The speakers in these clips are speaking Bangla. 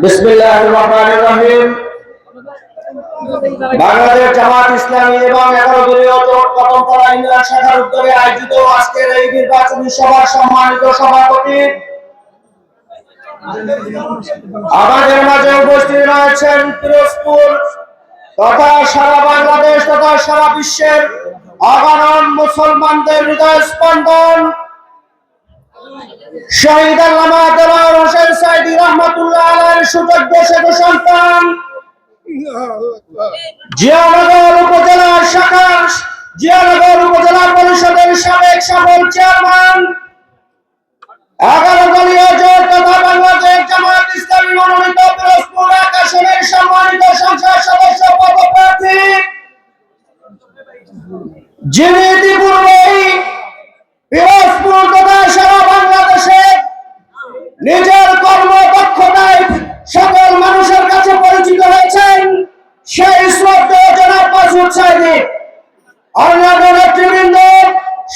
বিসমিল্লাহির রহমানির রহিম। বাংলাদেশ জামাত ইসলামী এবং 11 দলীয় জোট কদমতলা ইউনিয়ন শাখার উদ্যোগে আয়োজিত আজকের এই নির্বাচনী সভার সম্মানিত সভাপতি আমাদের মাঝে উপস্থিত রয়েছেন পিরোজপুর তথা সারা বাংলাদেশ তথা সারা বিশ্বের অগণন মুসলমানদের হৃদয় স্পন্দন শহীদ আল্লামা দেওয়ার হোসেন সাইদি রহমাতুল্লাহ আলাইহির সুযোগ্য সেতু সন্তান জিয়ানগর উপজেলা শাখার জিয়ানগর উপজেলা পরিষদের সাবেক সফল চেয়ারম্যান 11 দলীয় জোট তথা বাংলাদেশ জামাত ইসলামী মনোনীত পিরোজপুর এক আসনের সম্মানিত সংসদ সদস্য পদপ্রার্থী যিনি ইতিপূর্বেই পিরোজপুর তথা সারা বাংলাদেশে নিজের কর্মদক্ষতায় সকল মানুষের কাছে পরিচিত হয়েছেন সেই শ্রদ্ধেয় জনাব মাসুদ সাইদি। অন্যান্য নেতৃবৃন্দ,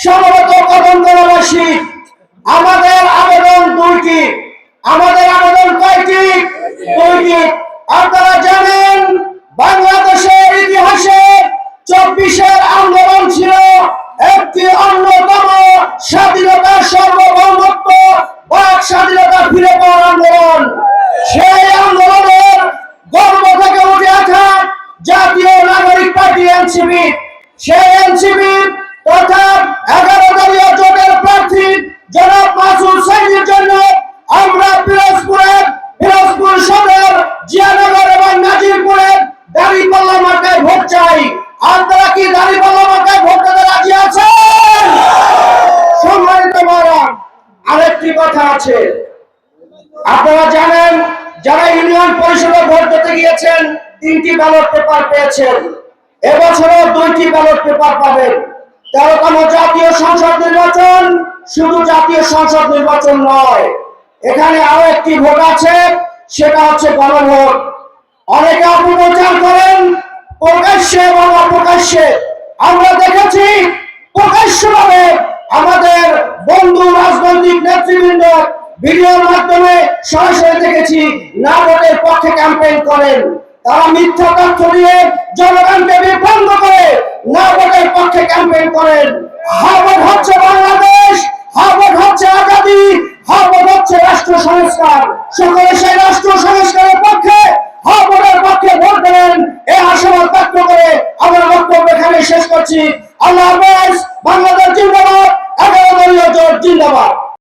সমবেত কদমতলাবাসী, আমাদের আবেদন দুইটি। আমাদের আবেদন কয়টি? দুইটি। আপনারা জানেন বাংলাদেশের ইতিহাসে 24-এর আন্দোলন ছিল একটি অন্যতম স্বাধীনতার সার্বভৌমত্ব বাক স্বাধীনতা ফিরে পাওয়ার আন্দোলন। সেই আন্দোলনের গর্ব থেকে উঠে আসা জাতীয় নাগরিক পার্টি এনসিপি, সেই এনসিপি তথা 11 দলীয় জোটের প্রার্থী জনাব মাসুদ সাইদির জন্য আমরা পিরোজপুর সদর, জিয়ানগর এবং নাজিরপুরের দাঁড়িপাল্লা মার্কায় ভোট চাই। আপনারা কি দাঁড়িপাল্লা মার্কায় ভোট দিতে রাজি আছেন? সম্মানিত ভাইরা, আরেকটি কথা আছে। আপনারা জানেন যারা ইউনিয়ন পরিষদে ভোট দিতে গিয়েছেন 3টি ব্যালট পেপার পেয়েছেন, এবছরও 2টি ব্যালট পেপার পাবেন। 13তম জাতীয় সংসদ নির্বাচন শুধু জাতীয় সংসদ নির্বাচন নয়, এখানে আরো একটি ভোট আছে, সেটা হচ্ছে গণভোট। অনেকে অপপ্রচার করেন প্রকাশ্যে এবং অপ্রকাশ্যে। আমরা দেখেছি প্রকাশ্যভাবে আমাদের বন্ধু রাজনৈতিক নেতৃবৃন্দ ভিডিওর মাধ্যমে সরাসরি দেখেছি না ভোটের পক্ষে ক্যাম্পেইন করেন। তারা মিথ্যা তথ্য দিয়ে জনগণকে বিভ্রান্ত করে না ভোটের পক্ষে ক্যাম্পেইন করেন। হাবট হচ্ছে বাংলাদেশ, হাবট হচ্ছে আজাদী, হাবট হচ্ছে রাষ্ট্র সংস্কার। সকলে সেই রাষ্ট্র সংস্কারের পক্ষে, হাবটের পক্ষে ভোট দেবেন এই আশাবাদ ব্যক্ত করে আমরা বক্তব্য এখানে শেষ করছি। আল্লাহ হাফেজ। বাংলাদেশ জিন্দাবাদ, 11 দলীয় জোট জিন্দাবাদ।